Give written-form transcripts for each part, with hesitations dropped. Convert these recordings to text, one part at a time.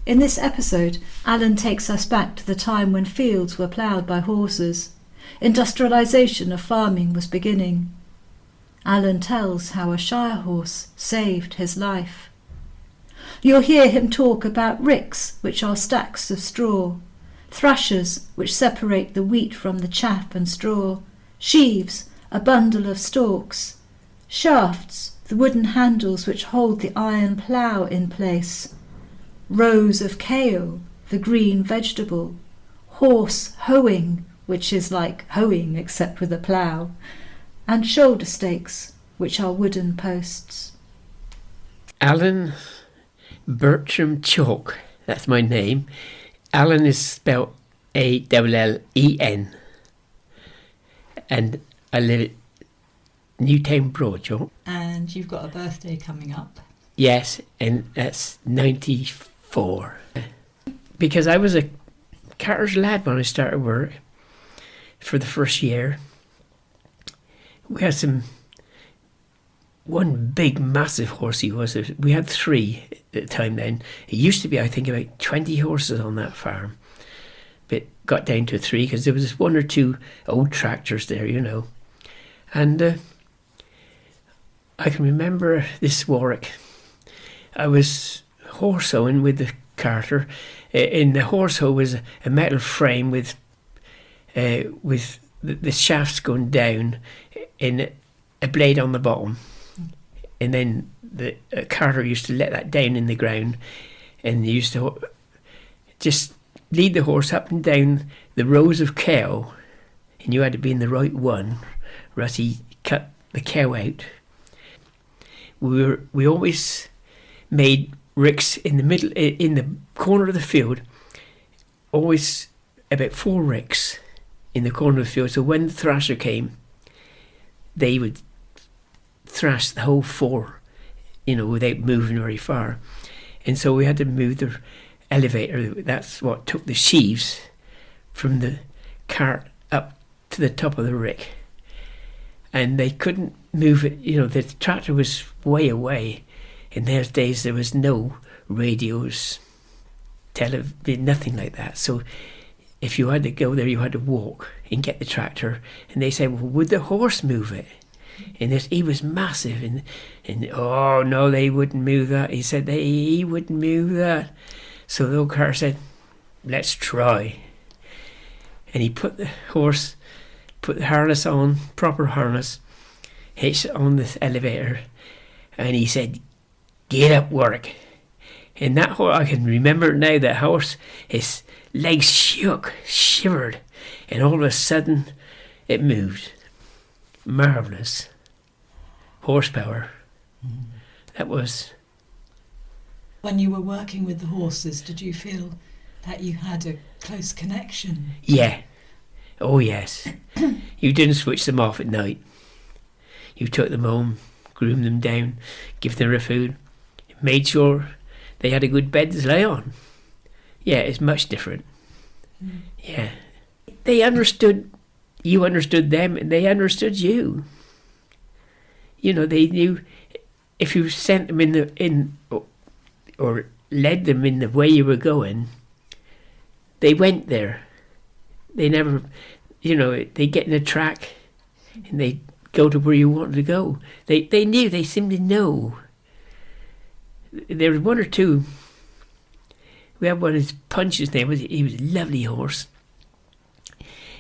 In this episode, Alan takes us back to the time when fields were ploughed by horses. Industrialization of farming was beginning. Alan tells how a Shire horse saved his life. You'll hear him talk about ricks, which are stacks of straw, thrashers, which separate the wheat from the chaff and straw, sheaves, a bundle of stalks, shafts, the wooden handles which hold the iron plough in place, rows of kale, the green vegetable, horse hoeing, which is like hoeing except with a plough, and shoulder stakes, which are wooden posts. Alan Bircham Chalke, that's my name. Alan is spelled Allen, and I live at Newtown Broad Chalke. And you've got a birthday coming up. Yes, and that's 94. Because I was a carter's lad when I started work for the first year. We had one big massive horse he was. We had 3 at the time then. It used to be, I think, about 20 horses on that farm. But got down to 3 because there was 1 or 2 old tractors there, you know. And I can remember this Warwick. I was horse hoeing with the carter. In the horse hoe was a metal frame with the shafts going down in a blade on the bottom. And then the carter used to let that down in the ground, and they used to just lead the horse up and down the rows of kale, and you had to be in the right one, or else he cut the cow out. We always made ricks in the middle, in the corner of the field, always about 4 ricks in the corner of the field. So when the thrasher came, they would thrash the whole 4, you know, without moving very far. And so we had to move the elevator. That's what took the sheaves from the cart up to the top of the rick. And they couldn't move it, you know, the tractor was way away. In those days there was no radios, television, nothing like that. So if you had to go there, you had to walk and get the tractor. And they said, well, would the horse move it? And he was massive, and oh no, they wouldn't move that. He said he wouldn't move that. So the old car said, let's try. And he put the harness on, proper harness, hitched it on the elevator, and he said, get up, Warwick. And that horse, I can remember now, that horse, his legs shook, shivered, and all of a sudden it moved. Marvellous horsepower. That was. When you were working with the horses, did you feel that you had a close connection? Yeah. Oh yes. You didn't switch them off at night. You took them home, groomed them down, give them their food, made sure they had a good bed to lay on. Yeah, it's much different. Yeah. They understood. You understood them, and they understood you. You know, they knew if you sent them or led them in the way you were going, they went there. They never, you know, they get in a track and they go to where you wanted to go. They knew. They seemed to know. There was 1 or 2. We had one of his Punch's name. He was a lovely horse.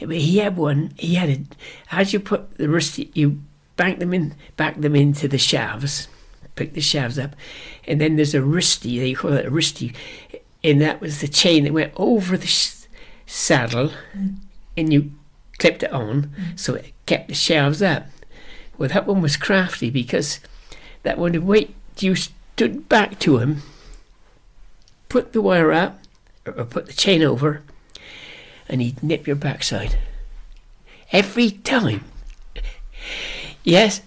But he had one. He had as you put the wrist, you back them into the sheaves, pick the sheaves up, and then there's a wristy. They call it a wristy, and that was the chain that went over the saddle, and you clipped it on, so it kept the sheaves up. Well, that one was crafty because that one would wait. You stood back to him, put the wire up, or put the chain over, and he'd nip your backside. Every time. Yes.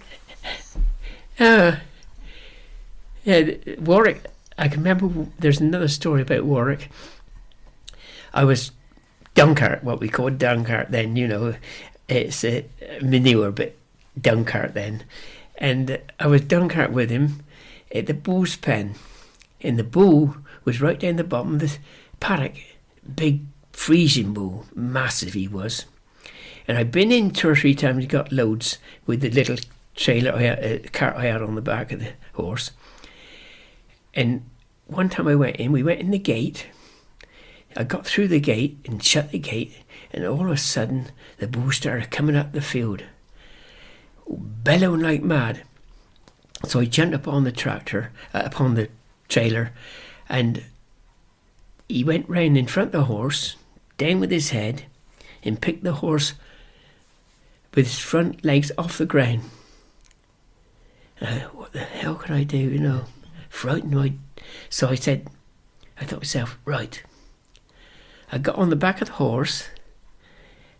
Yeah, Warwick, I can remember there's another story about Warwick. I was Duncart, what we called Duncart then, you know. It's manure, but Duncart then. And I was Duncart with him at the Bull's Pen. And the bull was right down the bottom of the paddock. Big Frisian bull, massive he was. And I've been in 2 or 3 times and got loads with the little trailer, cart I had on the back of the horse. And one time we went in the gate. I got through the gate and shut the gate, and all of a sudden the bull started coming up the field, bellowing like mad. So I jumped upon the upon the trailer, and he went round in front of the horse, down with his head, and picked the horse with his front legs off the ground. And what the hell could I do, you know? Frightened my... So I thought to myself, right. I got on the back of the horse,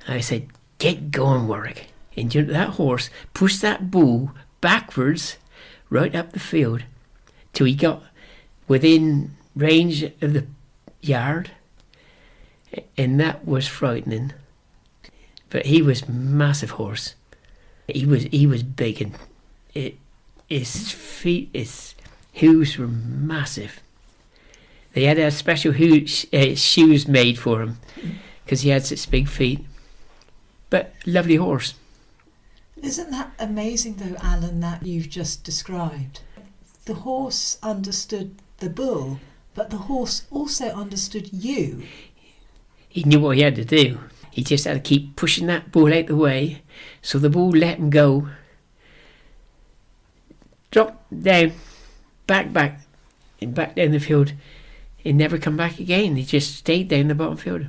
and I said, get going, Warwick. And that horse pushed that bull backwards right up the field till he got within range of the yard, and that was frightening. But he was a massive horse. He was big, and his feet, his hooves were massive. They had a special shoes made for him because he had such big feet. But lovely horse. Isn't that amazing though, Alan, that you've just described? The horse understood the bull, but the horse also understood you. He knew what he had to do. He just had to keep pushing that bull out the way, so the bull let him go. Dropped down, back, and back down the field. He never come back again. He just stayed down the bottom field.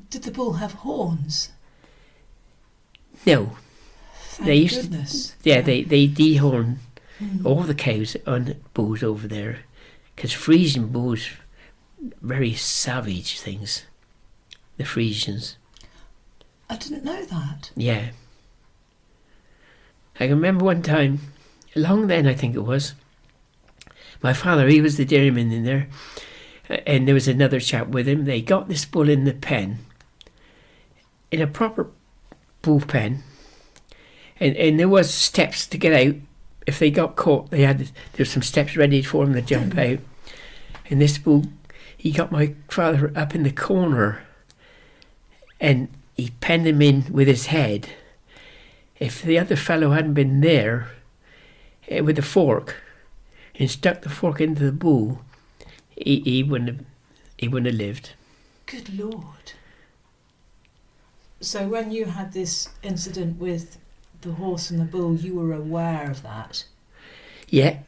Did the bull have horns? No. Thank goodness. They dehorn all the cows on bulls over there, because Frisian bulls, very savage things. The Frisians. I didn't know that. Yeah. I can remember one time, long then I think it was, my father, he was the dairyman in there, and there was another chap with him. They got this bull in the pen, in a proper bull pen, and there was steps to get out. If they got caught, there was some steps ready for them to jump out. And this bull, he got my father up in the corner, and he penned him in with his head. If the other fellow hadn't been there with a fork and stuck the fork into the bull, he wouldn't have lived. Good Lord. So when you had this incident with the horse and the bull, you were aware of that? Yeah.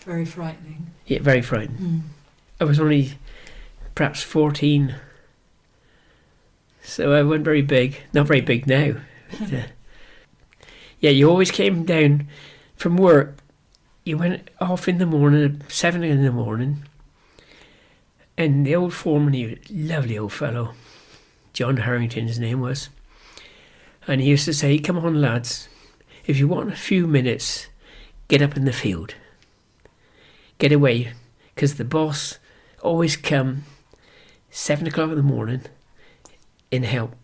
Very frightening. Yeah, very frightening. I was only perhaps 14, so I wasn't very big. Not very big now. But, yeah, you always came down from work. You went off in the morning at 7 in the morning, and the old foreman, he was a lovely old fellow, John Harrington his name was, and he used to say, come on lads, if you want a few minutes, get up in the field, get away, because the boss always come 7 o'clock in the morning and help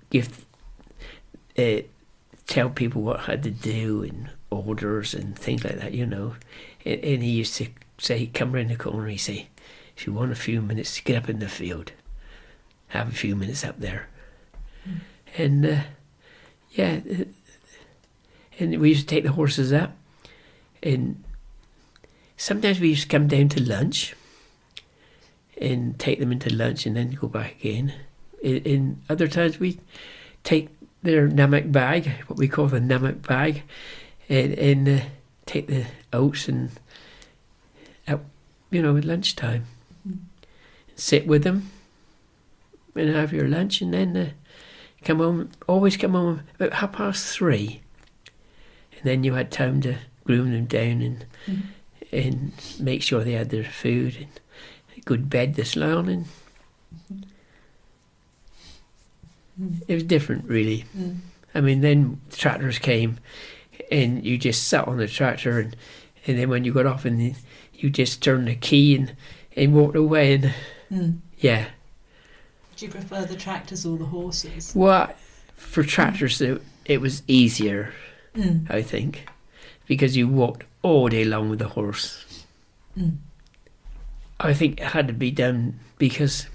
tell people what had to do and orders and things like that, you know. And he used to say, come round the corner, he'd say, if you want a few minutes, get up in the field, have a few minutes up there. And yeah, and we used to take the horses up, and sometimes we used to come down to lunch and take them into lunch and then go back again. In other times we take their namak bag, what we call the namak bag, and take the oats and out, you know, at lunchtime. Sit with them and have your lunch, and then come home. Always come home about 3:30, and then you had time to groom them down and make sure they had their food and a good bed to lie on. And it was different, really. I mean, then tractors came, and you just sat on the tractor, and then when you got off, and you just turned the key and walked away, and yeah. Do you prefer the tractors or the horses? Well, for tractors, it was easier, I think, because you walked all day long with the horse. I think it had to be done because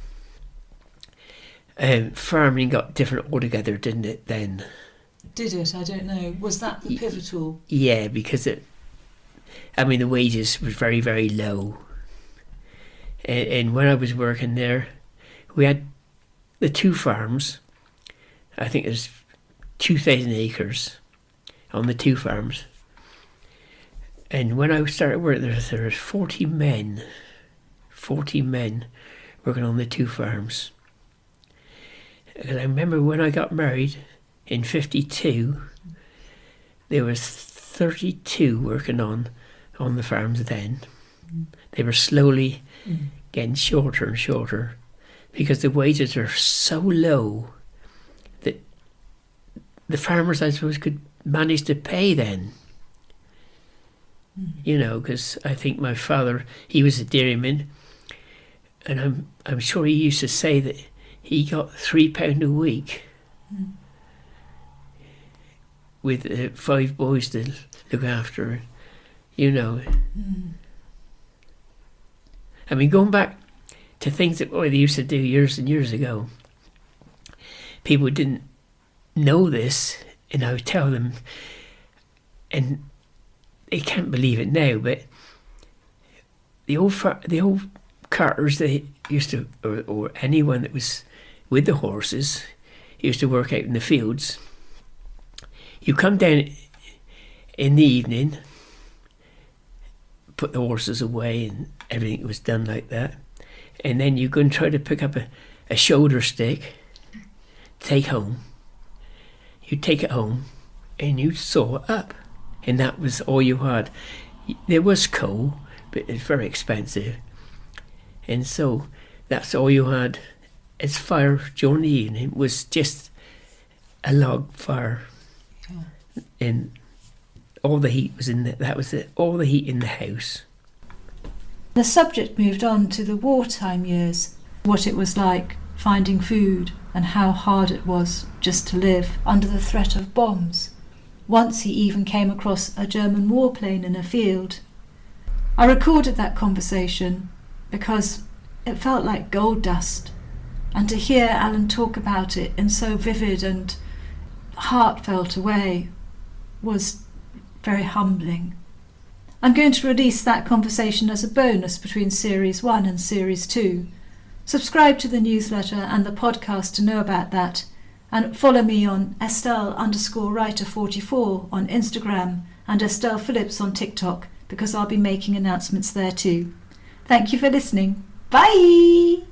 farming got different altogether, didn't it, then? Did it? I don't know. Was that the pivotal? Yeah, because the wages was very, very low. And when I was working there, we had the two farms. I think there's 2,000 acres on the two farms. And when I started working there was 40 men working on the two farms. And I remember when I got married in 52, there was 32 working on the farms then. They were slowly getting shorter and shorter because the wages were so low that the farmers, I suppose, could manage to pay then. You know, because I think my father, he was a dairyman, and I'm sure he used to say that he got £3 a week with 5 boys to look after, you know. I mean, going back to things that they used to do years and years ago, people didn't know this, and I would tell them, and they can't believe it now, but the old carters, they used to, or anyone that was with the horses, used to work out in the fields. You come down in the evening, put the horses away, and everything was done like that, and then you go and try to pick up a shoulder stick, take home. You take it home, and you saw it up. And that was all you had. There was coal, but it's very expensive. And so that's all you had as fire during the evening, was just a log fire. Yeah. And all the heat was in that was it, all the heat in the house. The subject moved on to the wartime years, what it was like finding food and how hard it was just to live under the threat of bombs. Once he even came across a German warplane in a field. I recorded that conversation because it felt like gold dust, and to hear Alan talk about it in so vivid and heartfelt a way was very humbling. I'm going to release that conversation as a bonus between Series 1 and Series 2. Subscribe to the newsletter and the podcast to know about that. And follow me on Estelle_writer44 on Instagram and Estelle Phillips on TikTok, because I'll be making announcements there too. Thank you for listening. Bye!